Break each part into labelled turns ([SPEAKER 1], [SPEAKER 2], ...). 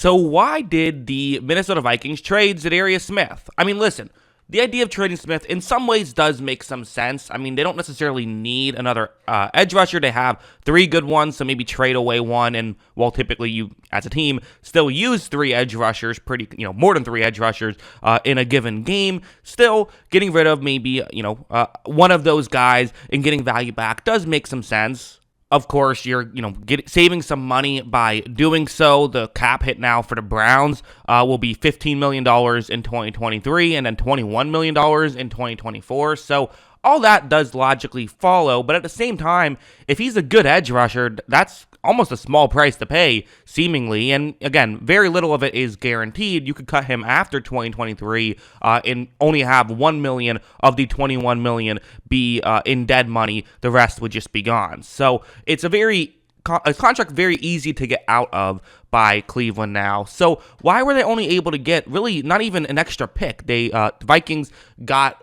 [SPEAKER 1] So why did the Minnesota Vikings trade Za'Darius Smith? I mean, listen, the idea of trading Smith in some ways does make some sense. I mean, they don't necessarily need another edge rusher. They have 3 good ones, so maybe trade away one. And while typically you, as a team, still use 3 edge rushers, more than 3 edge rushers in a given game, still getting rid of maybe, one of those guys and getting value back does make some sense. Of course, you're saving some money by doing so. The cap hit now for the Browns will be $15 million in 2023 and then $21 million in 2024. So all that does logically follow. But at the same time, if he's a good edge rusher, that's almost a small price to pay, seemingly. And again, very little of it is guaranteed. You could cut him after 2023 and only have $1 million of the $21 million be in dead money. The rest would just be gone. So it's a contract very easy to get out of by Cleveland now. So why were they only able to get really not even an extra pick? The Vikings got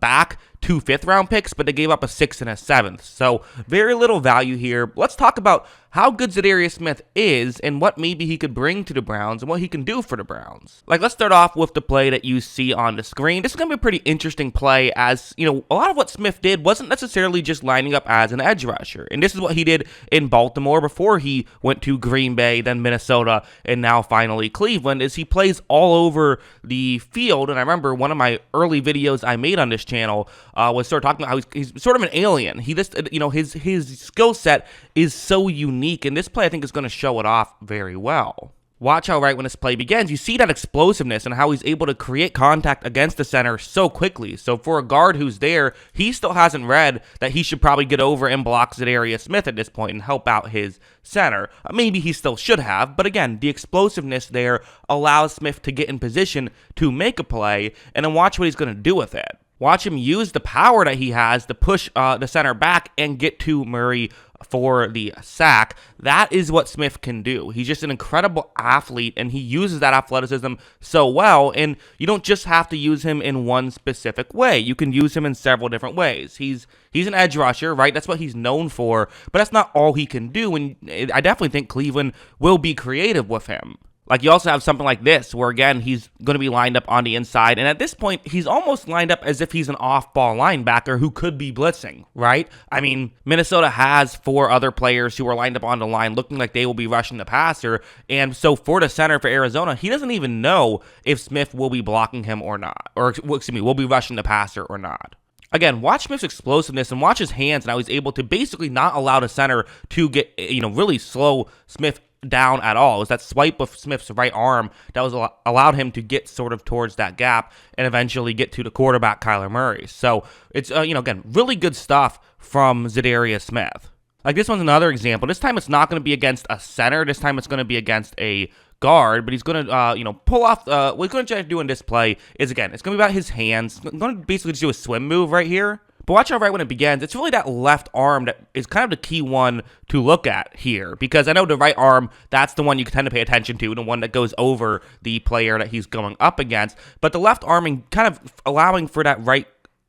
[SPEAKER 1] back 2 5th-round picks, but they gave up a 6th and a 7th. So very little value here. Let's talk about how good Za'Darius Smith is and what maybe he could bring to the Browns and what he can do for the Browns. Let's start off with the play that you see on the screen. This is going to be a pretty interesting play as, a lot of what Smith did wasn't necessarily just lining up as an edge rusher. And this is what he did in Baltimore before he went to Green Bay, then Minnesota, and now finally Cleveland, is he plays all over the field. And I remember one of my early videos I made on this channel was sort of talking about how he's sort of an alien. He just, his skill set is so unique, and this play I think is going to show it off very well. Watch how right when this play begins, you see that explosiveness and how he's able to create contact against the center so quickly. So for a guard who's there, he still hasn't read that he should probably get over and block Za'Darius Smith at this point and help out his center. Maybe he still should have, but again, the explosiveness there allows Smith to get in position to make a play, and then watch what he's going to do with it. Watch him use the power that he has to push the center back and get to Murray for the sack. That is what Smith can do. He's just an incredible athlete, and he uses that athleticism so well, and you don't just have to use him in one specific way. You can use him in several different ways. He's an edge rusher, right? That's what he's known for, but that's not all he can do, and I definitely think Cleveland will be creative with him. You also have something like this, where, again, he's going to be lined up on the inside, and at this point, he's almost lined up as if he's an off-ball linebacker who could be blitzing, right? I mean, Minnesota has 4 other players who are lined up on the line looking like they will be rushing the passer, and so for the center for Arizona, he doesn't even know if Smith will be blocking him or not, will be rushing the passer or not. Again, watch Smith's explosiveness and watch his hands and how he's able to basically not allow the center to get, really slow Smith down at all. It was that swipe of Smith's right arm that was allowed him to get sort of towards that gap and eventually get to the quarterback, Kyler Murray. So it's, again, really good stuff from Za'Darius Smith. This one's another example. This time it's not going to be against a center. This time it's going to be against a guard, but he's going to, pull off, what he's going to try to do in this play is, again, it's going to be about his hands. He's going to basically just do a swim move right here. But watch out right when it begins. It's really that left arm that is kind of the key one to look at here, because I know the right arm, that's the one you tend to pay attention to, the one that goes over the player that he's going up against. But the left arming kind of allowing for that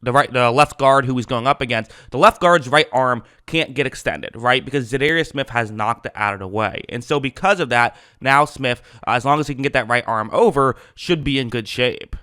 [SPEAKER 1] the left guard who he's going up against, the left guard's right arm can't get extended, right? Because Za'Darius Smith has knocked it out of the way. And so because of that, now Smith, as long as he can get that right arm over, should be in good shape.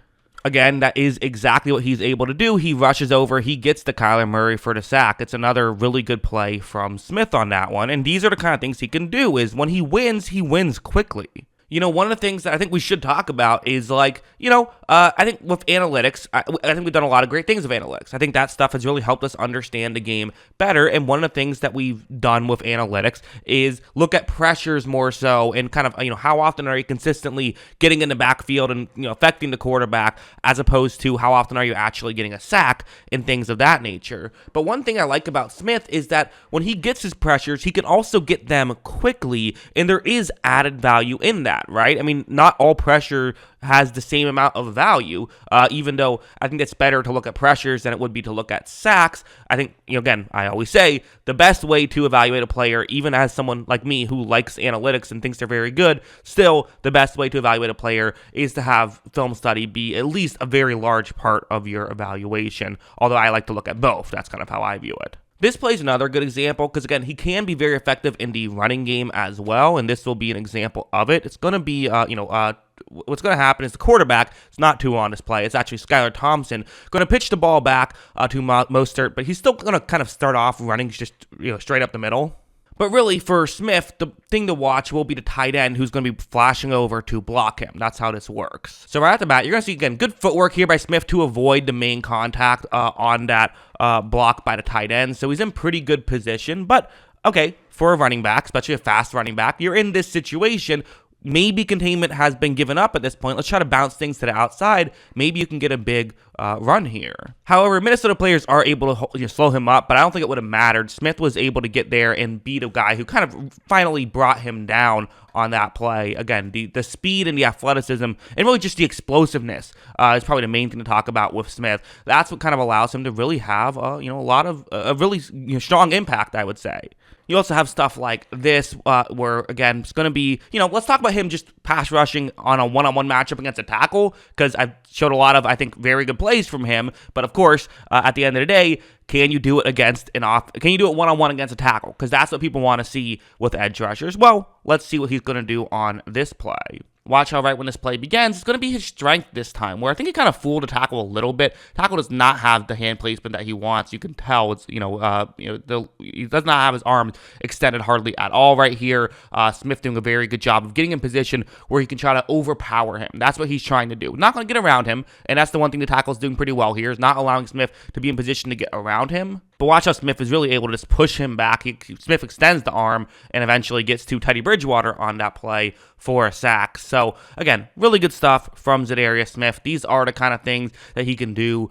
[SPEAKER 1] Again, that is exactly what he's able to do. He rushes over, he gets to Kyler Murray for the sack. It's another really good play from Smith on that one. And these are the kind of things he can do, is when he wins quickly. One of the things that I think we should talk about is I think with analytics, I think we've done a lot of great things with analytics. I think that stuff has really helped us understand the game better. And one of the things that we've done with analytics is look at pressures more so and kind of, how often are you consistently getting in the backfield and, affecting the quarterback, as opposed to how often are you actually getting a sack and things of that nature. But one thing I like about Smith is that when he gets his pressures, he can also get them quickly, and there is added value in that. Right? I mean, not all pressure has the same amount of value, even though I think it's better to look at pressures than it would be to look at sacks. I think, again, I always say the best way to evaluate a player, even as someone like me who likes analytics and thinks they're very good, still the best way to evaluate a player is to have film study be at least a very large part of your evaluation, although I like to look at both. That's kind of how I view it. This play is another good example because, again, he can be very effective in the running game as well, and this will be an example of it. It's going to be, what's going to happen is the quarterback, it's not Tua on this play, it's actually Skylar Thompson, going to pitch the ball back to Mostert, but he's still going to kind of start off running just, straight up the middle. But really, for Smith, the thing to watch will be the tight end who's going to be flashing over to block him. That's how this works. So right at the bat, you're going to see, again, good footwork here by Smith to avoid the main contact on that block by the tight end. So he's in pretty good position. But, okay, for a running back, especially a fast running back, you're in this situation. Maybe containment has been given up at this point. Let's try to bounce things to the outside. Maybe you can get a big run here. However, Minnesota players are able to slow him up, but I don't think it would have mattered. Smith was able to get there and beat a guy who kind of finally brought him down on that play. Again, the speed and the athleticism and really just the explosiveness is probably the main thing to talk about with Smith. That's what kind of allows him to really have a lot of a really strong impact, I would say. You also have stuff like this where, again, it's going to be, let's talk about him just pass rushing on a one-on-one matchup against a tackle, because I've showed a lot of, I think, very good plays from him. But, of course, at the end of the day, can you do it can you do it one-on-one against a tackle? Because that's what people want to see with edge rushers. Well, let's see what he's going to do on this play. Watch how right when this play begins, it's going to be his strength this time, where I think he kind of fooled the tackle a little bit. Tackle does not have the hand placement that he wants. You can tell it's, he does not have his arms extended hardly at all right here. Smith doing a very good job of getting in position where he can try to overpower him. That's what he's trying to do. Not going to get around him, and that's the one thing the tackle's doing pretty well here, is not allowing Smith to be in position to get around him. But watch how Smith is really able to just push him back. Smith extends the arm and eventually gets to Teddy Bridgewater on that play for a sack. So, again, really good stuff from Za'Darius Smith. These are the kind of things that he can do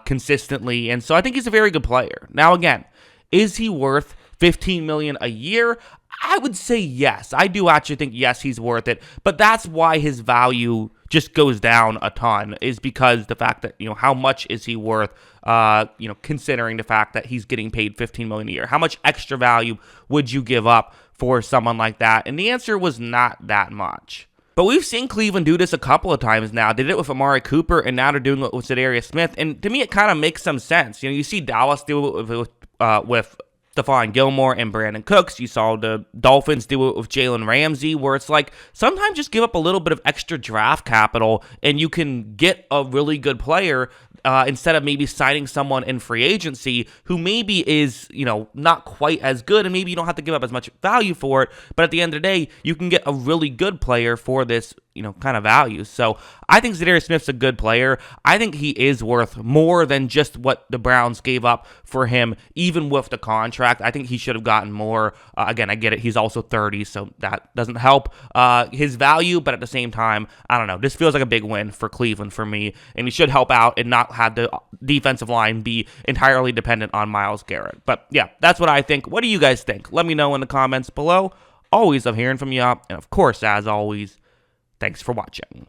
[SPEAKER 1] consistently, and so I think he's a very good player. Now, again, is he worth $15 million a year? I would say yes. I do actually think, yes, he's worth it, but that's why his value just goes down a ton, is because the fact that, how much is he worth, considering the fact that he's getting paid $15 million a year. How much extra value would you give up for someone like that? And the answer was not that much. But we've seen Cleveland do this a couple of times now. They did it with Amari Cooper, and now they're doing it with Za'Darius Smith. And to me, it kind of makes some sense. You see Dallas do it with Stephon Gilmore and Brandon Cooks. You saw the Dolphins do it with Jalen Ramsey, where it's like sometimes just give up a little bit of extra draft capital and you can get a really good player instead of maybe signing someone in free agency who maybe is, not quite as good, and maybe you don't have to give up as much value for it, but at the end of the day, you can get a really good player for this, kind of value. So I think Za'Darius Smith's a good player. I think he is worth more than just what the Browns gave up for him, even with the contract. I think he should have gotten more. Again, I get it. He's also 30, so that doesn't help his value, but at the same time, I don't know. This feels like a big win for Cleveland for me, and he should help out and not have the defensive line be entirely dependent on Myles Garrett. But yeah, that's what I think. What do you guys think? Let me know in the comments below. Always love hearing from you, and of course, as always, thanks for watching.